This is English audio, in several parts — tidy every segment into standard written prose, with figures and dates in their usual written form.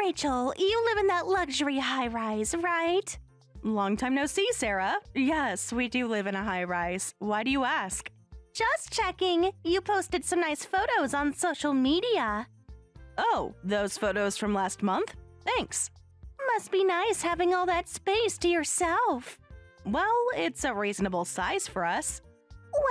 Rachel, you live in that luxury high-rise, right? Long time no see, Sarah. Yes, we do live in a high-rise. Why do you ask? Just checking. You posted some nice photos on social media. Oh, those photos from last month? Thanks. Must be nice having all that space to yourself. Well, it's a reasonable size for us.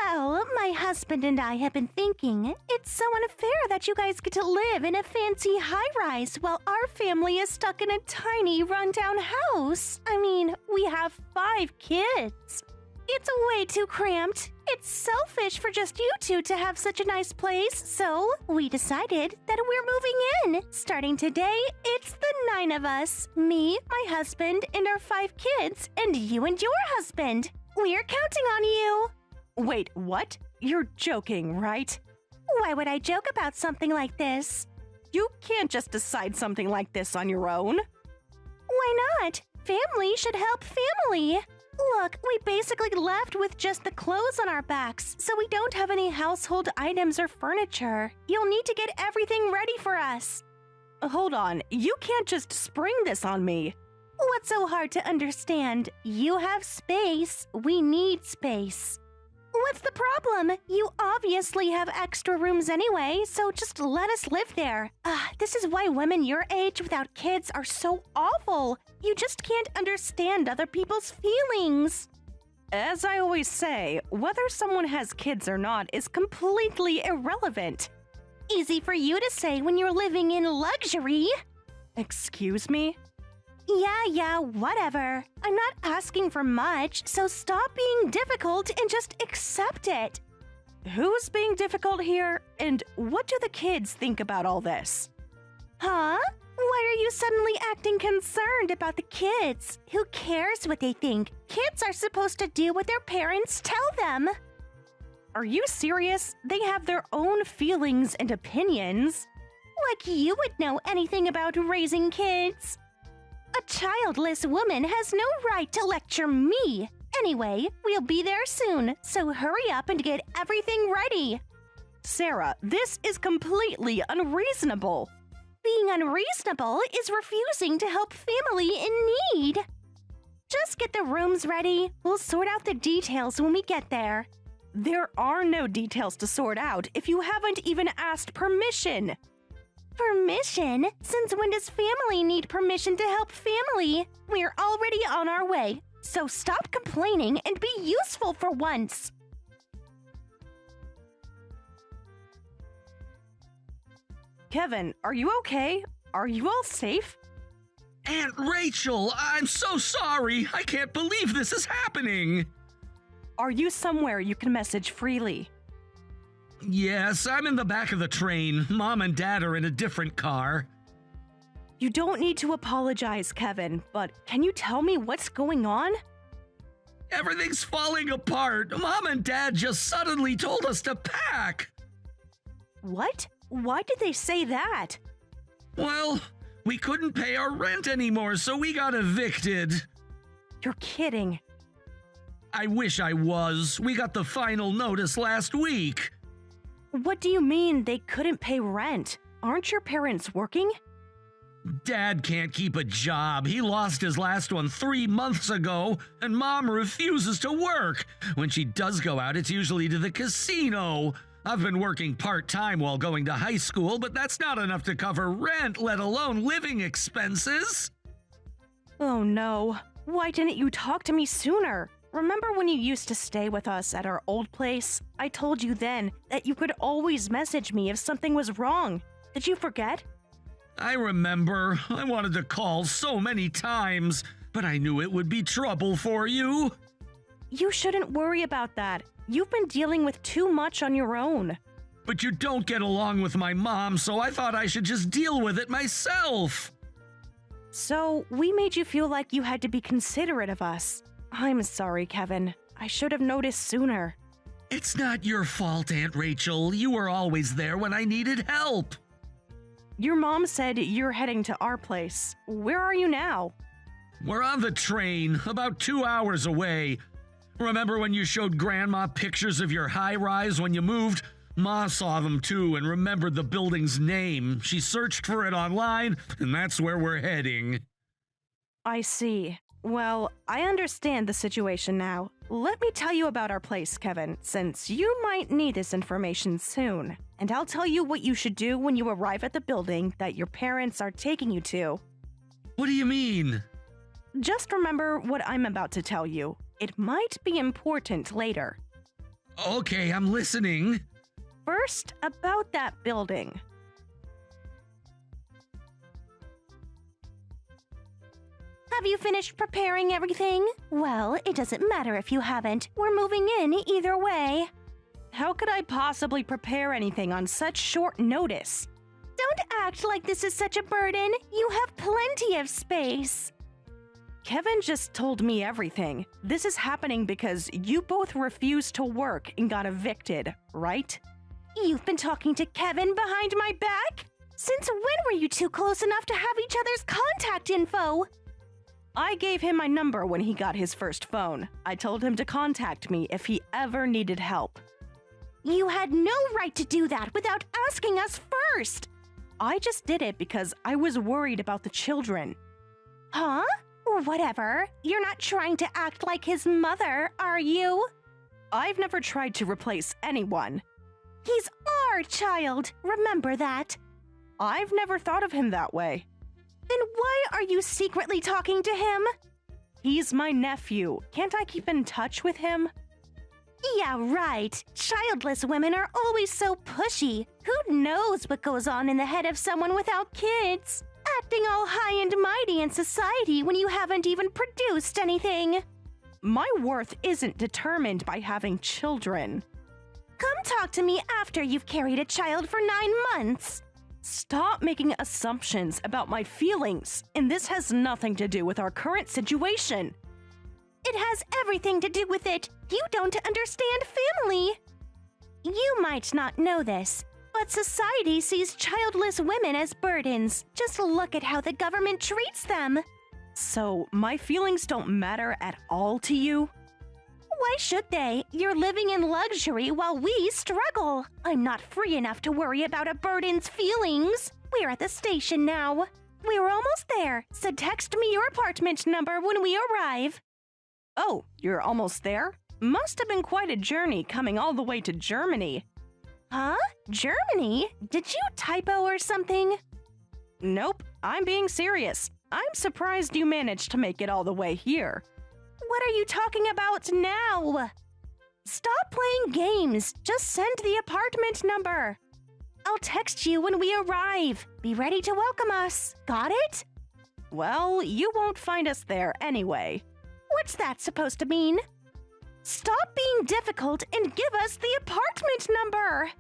Well, my husband and I have been thinking it's so unfair that you guys get to live in a fancy high-rise while our family is stuck in a tiny rundown house. I mean, we have 5 kids. It's way too cramped. It's selfish for just you two to have such a nice place, so we decided that we're moving in. Starting today, it's the 9 of us. Me, my husband, and our 5 kids, and you and your husband. We're counting on you. Wait, what? You're joking, right? Why would I joke about something like this? You can't just decide something like this on your own. Why not? Family should help family. Look, we basically left with just the clothes on our backs, so we don't have any household items or furniture. You'll need to get everything ready for us. Hold on, you can't just spring this on me. What's so hard to understand? You have space, we need space. What's the problem? You obviously have extra rooms anyway, so just let us live there. This is why women your age without kids are so awful. You just can't understand other people's feelings. As I always say, whether someone has kids or not is completely irrelevant. Easy for you to say when you're living in luxury. Excuse me? Yeah, whatever. I'm not asking for much, so stop being difficult and just accept it. Who's being difficult here, and what do the kids think about all this? Huh? Why are you suddenly acting concerned about the kids? Who cares what they think? Kids are supposed to do what their parents tell them. Are you serious? They have their own feelings and opinions. Like you would know anything about raising kids. A childless woman has no right to lecture me. Anyway, we'll be there soon, so hurry up and get everything ready. Sarah, this is completely unreasonable. Being unreasonable is refusing to help family in need. Just get the rooms ready. We'll sort out the details when we get there. There are no details to sort out if you haven't even asked permission. Permission? Since when does family need permission to help family? We're already on our way, so stop complaining and be useful for once. Kevin, are you okay? Are you all safe? Aunt Rachel, I'm so sorry. I can't believe this is happening. Are you somewhere you can message freely? Yes, I'm in the back of the train. Mom and Dad are in a different car. You don't need to apologize, Kevin, but can you tell me what's going on? Everything's falling apart. Mom and Dad just suddenly told us to pack. What? Why did they say that? Well, we couldn't pay our rent anymore, so we got evicted. You're kidding. I wish I was. We got the final notice last week. What do you mean they couldn't pay rent? Aren't your parents working? Dad can't keep a job. He lost his last one 3 months ago, and Mom refuses to work. When she does go out, it's usually to the casino. I've been working part-time while going to high school, but that's not enough to cover rent, let alone living expenses. Oh no. Why didn't you talk to me sooner? Remember when you used to stay with us at our old place? I told you then that you could always message me if something was wrong. Did you forget? I remember. I wanted to call so many times, but I knew it would be trouble for you. You shouldn't worry about that. You've been dealing with too much on your own. But you don't get along with my mom, so I thought I should just deal with it myself. So, we made you feel like you had to be considerate of us. I'm sorry, Kevin. I should have noticed sooner. It's not your fault, Aunt Rachel. You were always there when I needed help. Your mom said you're heading to our place. Where are you now? We're on the train, about 2 hours away. Remember when you showed Grandma pictures of your high-rise when you moved? Ma saw them too and remembered the building's name. She searched for it online, and that's where we're heading. I see. Well, I understand the situation now. Let me tell you about our place, Kevin, since you might need this information soon. And I'll tell you what you should do when you arrive at the building that your parents are taking you to. What do you mean? Just remember what I'm about to tell you. It might be important later. Okay, I'm listening. First, about that building. Have you finished preparing everything? Well, it doesn't matter if you haven't. We're moving in either way. How could I possibly prepare anything on such short notice? Don't act like this is such a burden. You have plenty of space. Kevin just told me everything. This is happening because you both refused to work and got evicted, right? You've been talking to Kevin behind my back? Since when were you two close enough to have each other's contact info? I gave him my number when he got his first phone. I told him to contact me if he ever needed help. You had no right to do that without asking us first. I just did it because I was worried about the children. Huh? Whatever. You're not trying to act like his mother, are you? I've never tried to replace anyone. He's our child. Remember that. I've never thought of him that way. Then why are you secretly talking to him? He's my nephew. Can't I keep in touch with him? Yeah, right. Childless women are always so pushy. Who knows what goes on in the head of someone without kids? Acting all high and mighty in society when you haven't even produced anything. My worth isn't determined by having children. Come talk to me after you've carried a child for 9 months. Stop making assumptions about my feelings, and this has nothing to do with our current situation. It has everything to do with it. You don't understand family. You might not know this, but society sees childless women as burdens. Just look at how the government treats them. So, my feelings don't matter at all to you? Why should they? You're living in luxury while we struggle. I'm not free enough to worry about a burden's feelings. We're at the station now. We're almost there, so text me your apartment number when we arrive. Oh, you're almost there? Must have been quite a journey coming all the way to Germany. Huh? Germany? Did you typo or something? Nope, I'm being serious. I'm surprised you managed to make it all the way here. What are you talking about now? Stop playing games. Just send the apartment number. I'll text you when we arrive. Be ready to welcome us. Got it? Well, you won't find us there anyway. What's that supposed to mean? Stop being difficult and give us the apartment number.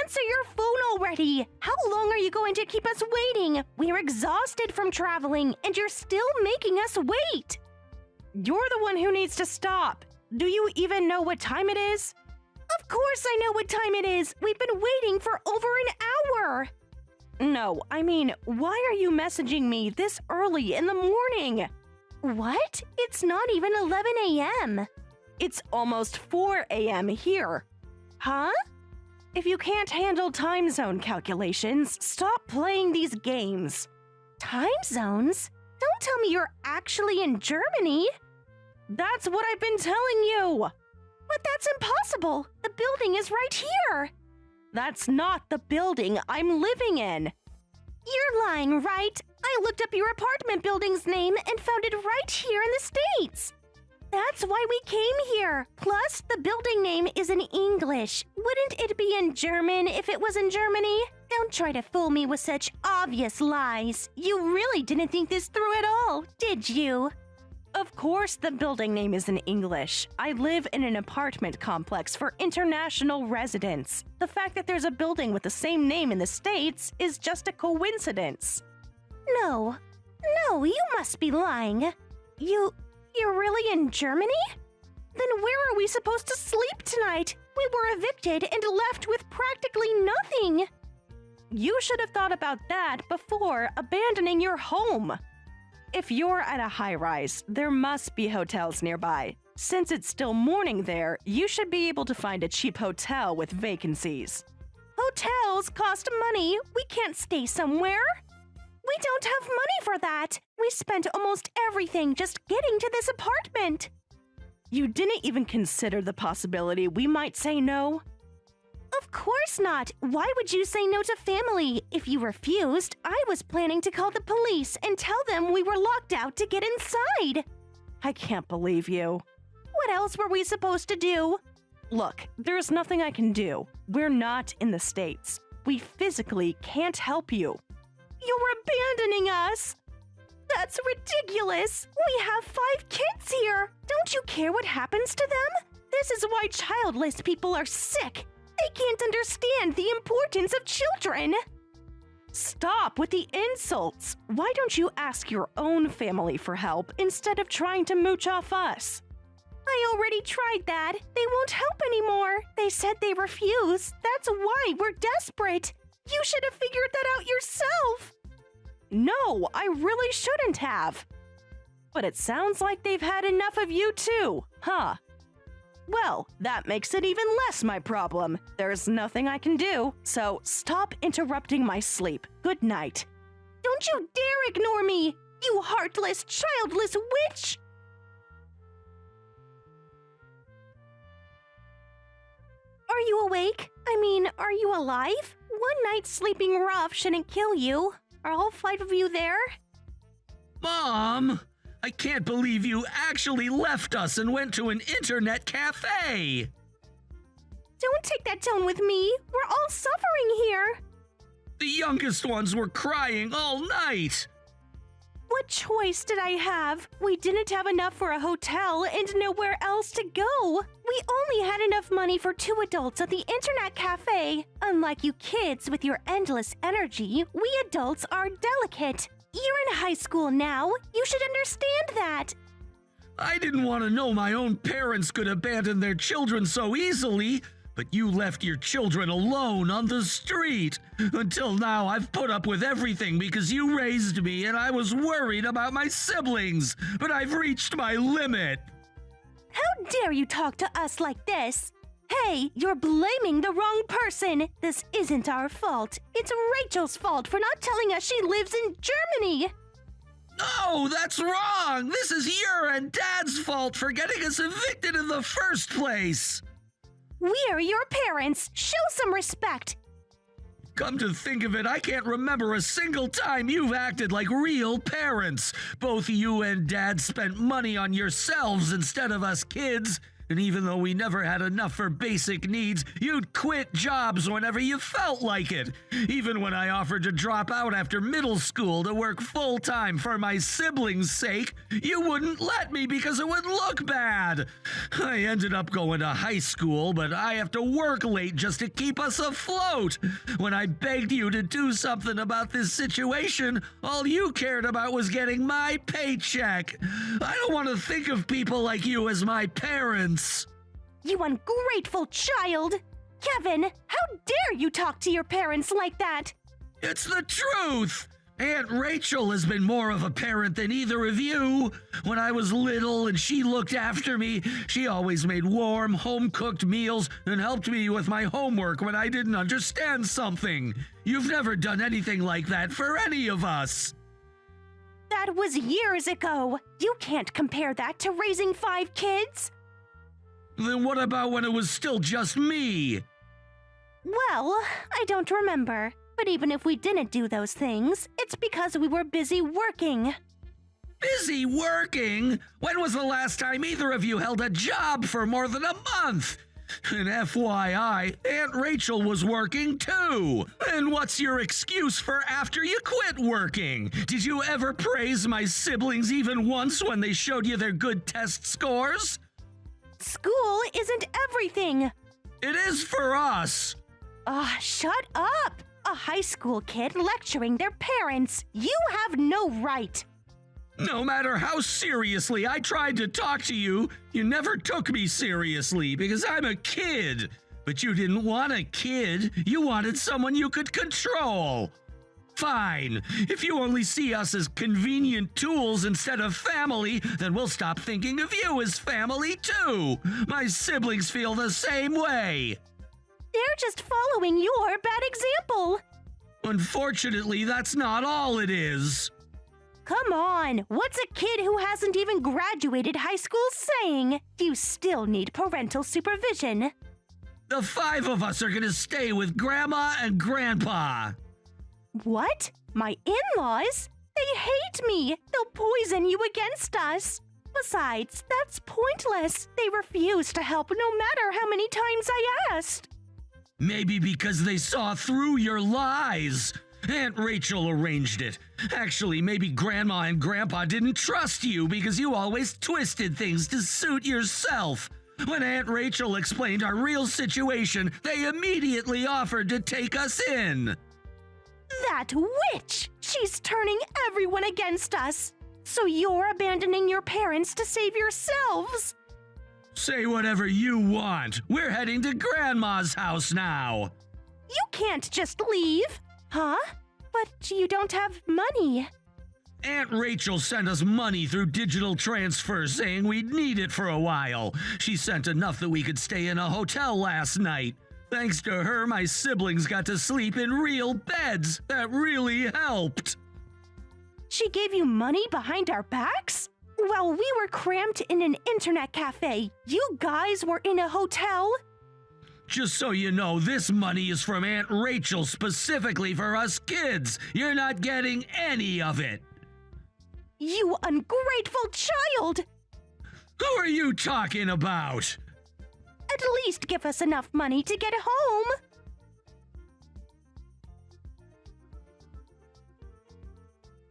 Answer your phone already! How long are you going to keep us waiting? We're exhausted from traveling, and you're still making us wait! You're the one who needs to stop. Do you even know what time it is? Of course I know what time it is! We've been waiting for over an hour! No, I mean, why are you messaging me this early in the morning? What? It's not even 11 a.m. It's almost 4 a.m. here. Huh? If you can't handle time zone calculations, stop playing these games. Time zones? Don't tell me you're actually in Germany. That's what I've been telling you. But that's impossible. The building is right here. That's not the building I'm living in. You're lying, right? I looked up your apartment building's name and found it right here in the States. That's why we came here. Plus, the building name is in English. Wouldn't it be in German if it was in Germany? Don't try to fool me with such obvious lies. You really didn't think this through at all, did you? Of course the building name is in English. I live in an apartment complex for international residents. The fact that there's a building with the same name in the States is just a coincidence. No, you must be lying. You're really in Germany? Then where are we supposed to sleep tonight? We were evicted and left with practically nothing. You should have thought about that before abandoning your home. If you're at a high-rise, there must be hotels nearby. Since it's still morning there, you should be able to find a cheap hotel with vacancies. Hotels cost money. We can't stay somewhere. We don't have money for that. We spent almost everything just getting to this apartment. You didn't even consider the possibility we might say no? Of course not. Why would you say no to family? If you refused, I was planning to call the police and tell them we were locked out to get inside. I can't believe you. What else were we supposed to do? Look, there's nothing I can do. We're not in the States. We physically can't help you. You're abandoning us. That's ridiculous. We have 5 kids here. Don't you care what happens to them? This is why childless people are sick. They can't understand the importance of children. Stop with the insults. Why don't you ask your own family for help instead of trying to mooch off us? I already tried that. They won't help anymore. They said they refuse. That's why we're desperate. You should have figured that out yourself. No, I really shouldn't have. But it sounds like they've had enough of you too, huh? Well, that makes it even less my problem. There's nothing I can do, so stop interrupting my sleep. Good night. Don't you dare ignore me, you heartless, childless witch! Are you awake? I mean, are you alive? One night sleeping rough shouldn't kill you. Are all 5 of you there? Mom! I can't believe you actually left us and went to an internet cafe! Don't take that tone with me. We're all suffering here. The youngest ones were crying all night! What choice did I have? We didn't have enough for a hotel and nowhere else to go. We only had enough money for 2 adults at the internet cafe. Unlike you kids with your endless energy, we adults are delicate. You're in high school now. You should understand that. I didn't want to know my own parents could abandon their children so easily, but you left your children alone on the street. Until now, I've put up with everything because you raised me and I was worried about my siblings, but I've reached my limit. How dare you talk to us like this? Hey, you're blaming the wrong person. This isn't our fault. It's Rachel's fault for not telling us she lives in Germany. No, that's wrong. This is your and Dad's fault for getting us evicted in the first place. We're your parents. Show some respect. Come to think of it, I can't remember a single time you've acted like real parents. Both you and Dad spent money on yourselves instead of us kids. And even though we never had enough for basic needs, you'd quit jobs whenever you felt like it. Even when I offered to drop out after middle school to work full-time for my siblings' sake, you wouldn't let me because it would look bad. I ended up going to high school, but I have to work late just to keep us afloat. When I begged you to do something about this situation, all you cared about was getting my paycheck. I don't want to think of people like you as my parents. You ungrateful child! Kevin, how dare you talk to your parents like that? It's the truth! Aunt Rachel has been more of a parent than either of you. When I was little and she looked after me, she always made warm, home-cooked meals and helped me with my homework when I didn't understand something. You've never done anything like that for any of us. That was years ago. You can't compare that to raising 5 kids. Then what about when it was still just me? Well, I don't remember. But even if we didn't do those things, it's because we were busy working. Busy working? When was the last time either of you held a job for more than a month? And FYI, Aunt Rachel was working too. And what's your excuse for after you quit working? Did you ever praise my siblings even once when they showed you their good test scores? School isn't everything. It is for us. Shut up. A high school kid lecturing their parents. You have no right. No matter how seriously I tried to talk to you, you never took me seriously because I'm a kid. But you didn't want a kid. You wanted someone you could control. Fine. If you only see us as convenient tools instead of family, then we'll stop thinking of you as family too. My siblings feel the same way. They're just following your bad example. Unfortunately, that's not all it is. Come on, what's a kid who hasn't even graduated high school saying? You still need parental supervision. The 5 of us are gonna stay with Grandma and Grandpa. What? My in-laws? They hate me. They'll poison you against us. Besides, that's pointless. They refuse to help no matter how many times I asked. Maybe because they saw through your lies. Aunt Rachel arranged it. Actually, maybe Grandma and Grandpa didn't trust you because you always twisted things to suit yourself. When Aunt Rachel explained our real situation, they immediately offered to take us in. That witch! She's turning everyone against us. So you're abandoning your parents to save yourselves? Say whatever you want. We're heading to Grandma's house now. You can't just leave. Huh? But you don't have money. Aunt Rachel sent us money through digital transfer saying we'd need it for a while. She sent enough that we could stay in a hotel last night. Thanks to her, my siblings got to sleep in real beds. That really helped. She gave you money behind our backs? While we were cramped in an internet cafe, you guys were in a hotel? Just so you know, this money is from Aunt Rachel specifically for us kids. You're not getting any of it. You ungrateful child! Who are you talking about? At least give us enough money to get home.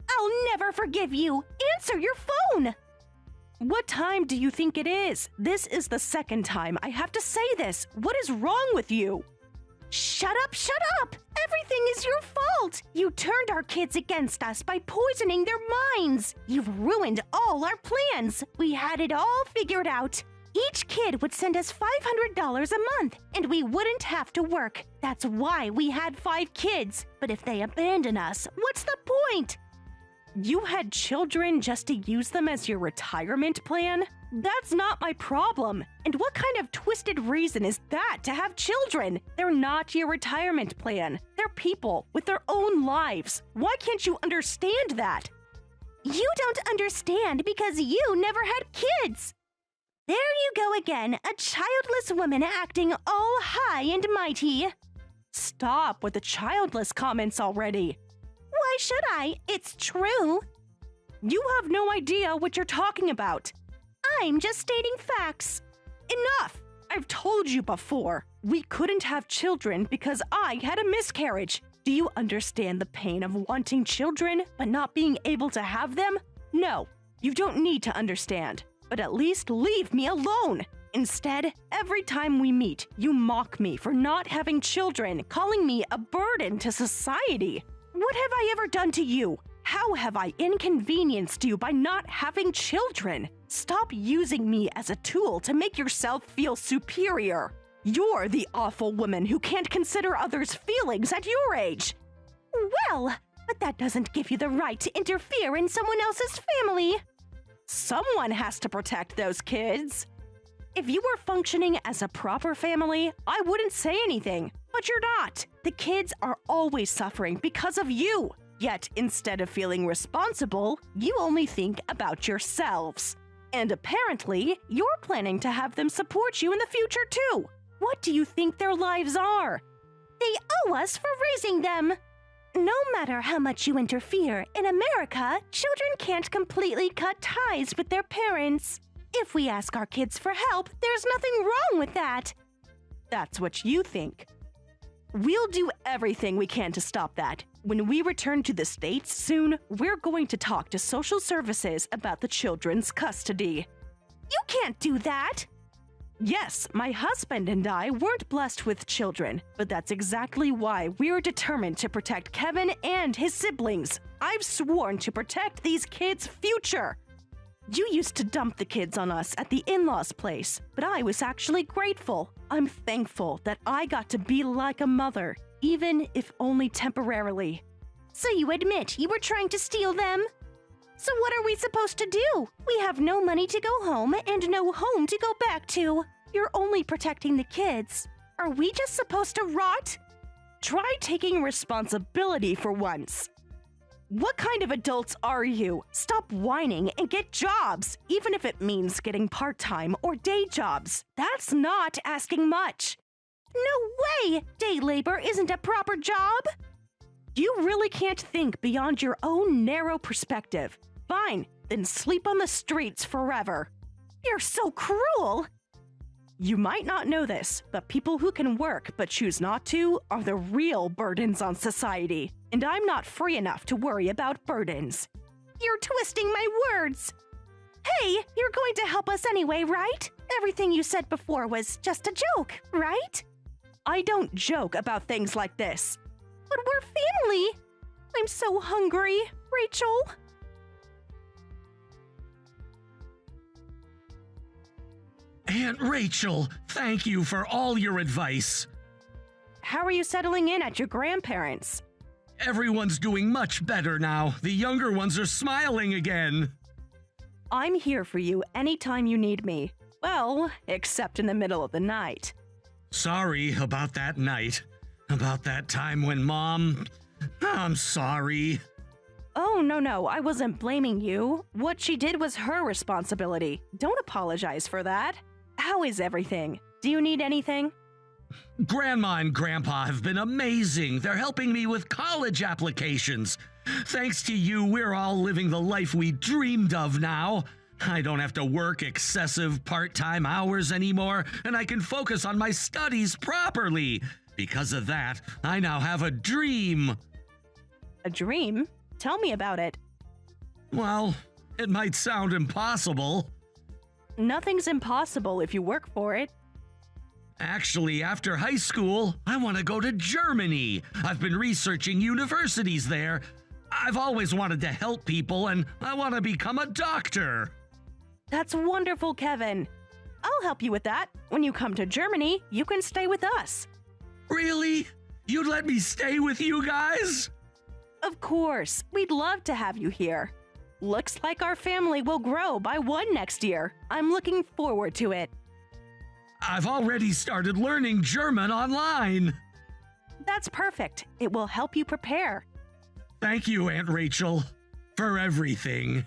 I'll never forgive you. Answer your phone. What time do you think it is? This is the second time I have to say this. What is wrong with you? Shut up, shut up! Everything is your fault! You turned our kids against us by poisoning their minds! You've ruined all our plans! We had it all figured out! Each kid would send us $500 a month, and we wouldn't have to work. That's why we had 5 kids. But if they abandon us, what's the point? You had children just to use them as your retirement plan? That's not my problem. And what kind of twisted reason is that to have children? They're not your retirement plan. They're people with their own lives. Why can't you understand that? You don't understand because you never had kids. There you go again, a childless woman acting all high and mighty. Stop with the childless comments already. Why should I? It's true. You have no idea what you're talking about. I'm just stating facts. Enough! I've told you before. We couldn't have children because I had a miscarriage. Do you understand the pain of wanting children but not being able to have them? No, you don't need to understand. But at least leave me alone. Instead, every time we meet, you mock me for not having children, calling me a burden to society. What have I ever done to you? How have I inconvenienced you by not having children? Stop using me as a tool to make yourself feel superior. You're the awful woman who can't consider others' feelings at your age. Well, but that doesn't give you the right to interfere in someone else's family. Someone has to protect those kids. If you were functioning as a proper family, I wouldn't say anything. But you're not. The kids are always suffering because of you. Yet, instead of feeling responsible, you only think about yourselves. And apparently, you're planning to have them support you in the future too. What do you think their lives are? They owe us for raising them. No matter how much you interfere, in America, children can't completely cut ties with their parents. If we ask our kids for help, there's nothing wrong with that. That's what you think. We'll do everything we can to stop that. When we return to the States soon, we're going to talk to social services about the children's custody. You can't do that! Yes, my husband and I weren't blessed with children, but that's exactly why we're determined to protect Kevin and his siblings. I've sworn to protect these kids' future. You used to dump the kids on us at the in-laws' place, but I was actually grateful. I'm thankful that I got to be like a mother, even if only temporarily. So you admit you were trying to steal them? So what are we supposed to do? We have no money to go home and no home to go back to. You're only protecting the kids. Are we just supposed to rot? Try taking responsibility for once. What kind of adults are you? Stop whining and get jobs, even if it means getting part-time or day jobs. That's not asking much. No way! Day labor isn't a proper job! You really can't think beyond your own narrow perspective. Fine, then sleep on the streets forever. You're so cruel! You might not know this, but people who can work but choose not to are the real burdens on society. And I'm not free enough to worry about burdens. You're twisting my words! Hey, you're going to help us anyway, right? Everything you said before was just a joke, right? I don't joke about things like this. But we're family! I'm so hungry, Rachel. Aunt Rachel, thank you for all your advice. How are you settling in at your grandparents'? Everyone's doing much better now. The younger ones are smiling again. I'm here for you anytime you need me. Well, except in the middle of the night. Sorry about that night. About that time when Mom... I'm sorry. Oh, no, I wasn't blaming you. What she did was her responsibility. Don't apologize for that. How is everything? Do you need anything? Grandma and Grandpa have been amazing. They're helping me with college applications. Thanks to you, we're all living the life we dreamed of now. I don't have to work excessive part-time hours anymore, and I can focus on my studies properly. Because of that, I now have a dream. A dream? Tell me about it. Well, it might sound impossible. Nothing's impossible if you work for it. Actually, after high school, I want to go to Germany. I've been researching universities there. I've always wanted to help people, and I want to become a doctor. That's wonderful, Kevin. I'll help you with that. When you come to Germany, you can stay with us. Really? You'd let me stay with you guys? Of course. We'd love to have you here. Looks like our family will grow by one next year. I'm looking forward to it. I've already started learning German online. That's perfect. It will help you prepare. Thank you, Aunt Rachel, for everything.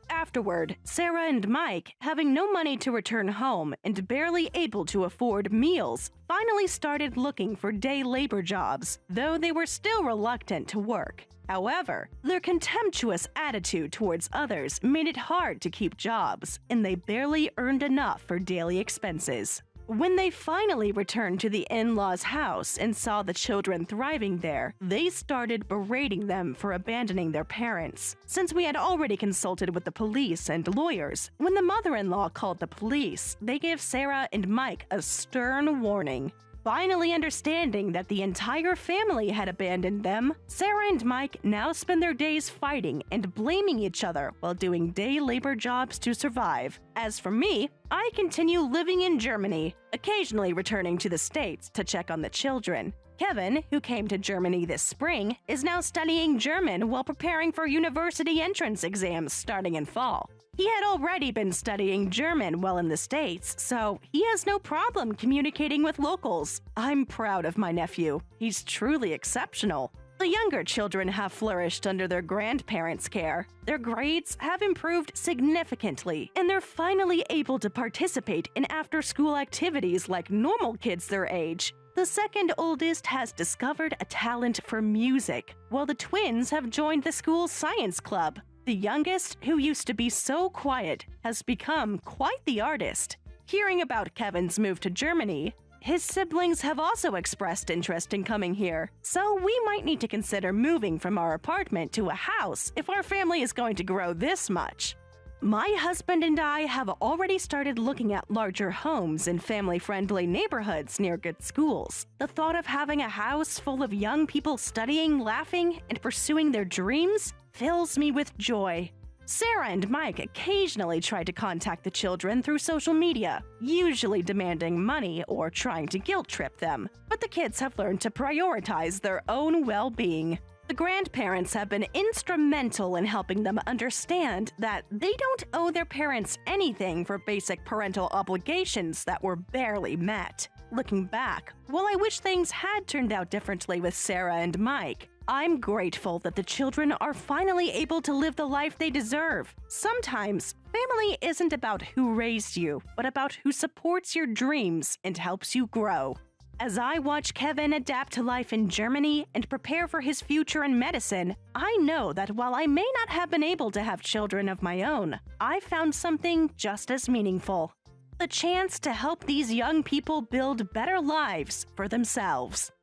Afterward, Sarah and Mike, having no money to return home and barely able to afford meals, finally started looking for day labor jobs, though they were still reluctant to work. However, their contemptuous attitude towards others made it hard to keep jobs, and they barely earned enough for daily expenses. When they finally returned to the in-laws' house and saw the children thriving there, they started berating them for abandoning their parents. Since we had already consulted with the police and lawyers, when the mother-in-law called the police, they gave Sarah and Mike a stern warning. Finally understanding that the entire family had abandoned them, Sarah and Mike now spend their days fighting and blaming each other while doing day labor jobs to survive. As for me, I continue living in Germany, occasionally returning to the States to check on the children. Kevin, who came to Germany this spring, is now studying German while preparing for university entrance exams starting in fall. He had already been studying German while in the States, so he has no problem communicating with locals. I'm proud of my nephew. He's truly exceptional. The younger children have flourished under their grandparents' care. Their grades have improved significantly, and they're finally able to participate in after-school activities like normal kids their age. The second oldest has discovered a talent for music, while the twins have joined the school's science club. The youngest, who used to be so quiet, has become quite the artist. Hearing about Kevin's move to Germany, his siblings have also expressed interest in coming here, so we might need to consider moving from our apartment to a house if our family is going to grow this much. My husband and I have already started looking at larger homes in family-friendly neighborhoods near good schools. The thought of having a house full of young people studying, laughing, and pursuing their dreams fills me with joy. Sarah and Mike occasionally try to contact the children through social media, usually demanding money or trying to guilt trip them. But the kids have learned to prioritize their own well-being. The grandparents have been instrumental in helping them understand that they don't owe their parents anything for basic parental obligations that were barely met. Looking back, while I wish things had turned out differently with Sarah and Mike, I'm grateful that the children are finally able to live the life they deserve. Sometimes, family isn't about who raised you, but about who supports your dreams and helps you grow. As I watch Kevin adapt to life in Germany and prepare for his future in medicine, I know that while I may not have been able to have children of my own, I found something just as meaningful: the chance to help these young people build better lives for themselves.